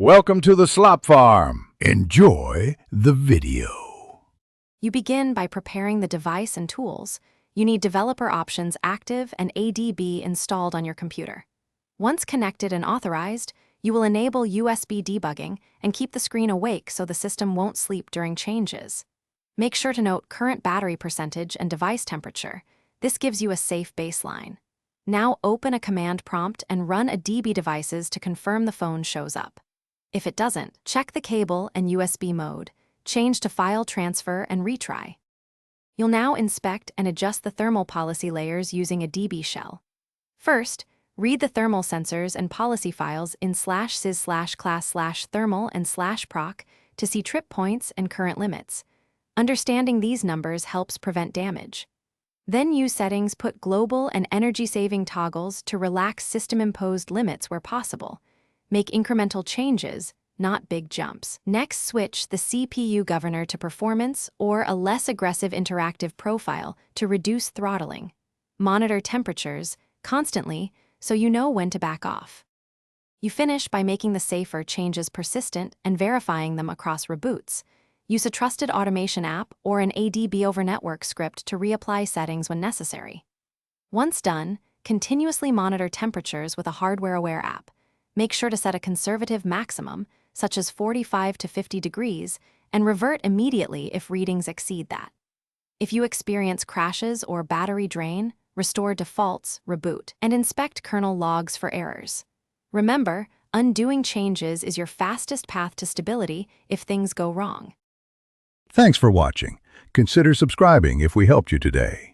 Welcome to the Slop Farm. Enjoy the video. You begin by preparing the device and tools. You need developer options active and ADB installed on your computer. Once connected and authorized, you will enable USB debugging and keep the screen awake so the system won't sleep during changes. Make sure to note current battery percentage and device temperature. This gives you a safe baseline. Now open a command prompt and run a DB devices to confirm the phone shows up. If it doesn't, check the cable and USB mode, change to file transfer and retry. You'll now inspect and adjust the thermal policy layers using a DB shell. First, read the thermal sensors and policy files in /sys/class/thermal and /proc to see trip points and current limits. Understanding these numbers helps prevent damage. Then use settings, put global and energy-saving toggles to relax system-imposed limits where possible. Make incremental changes, not big jumps. Next, switch the CPU governor to performance or a less aggressive interactive profile to reduce throttling. Monitor temperatures constantly so you know when to back off. You finish by making the safer changes persistent and verifying them across reboots. Use a trusted automation app or an ADB over network script to reapply settings when necessary. Once done, continuously monitor temperatures with a hardware-aware app. Make sure to set a conservative maximum, such as 45 to 50 degrees, and revert immediately if readings exceed that. If you experience crashes or battery drain, restore defaults, reboot, and inspect kernel logs for errors. Remember, undoing changes is your fastest path to stability if things go wrong. Thanks for watching. Consider subscribing if we helped you today.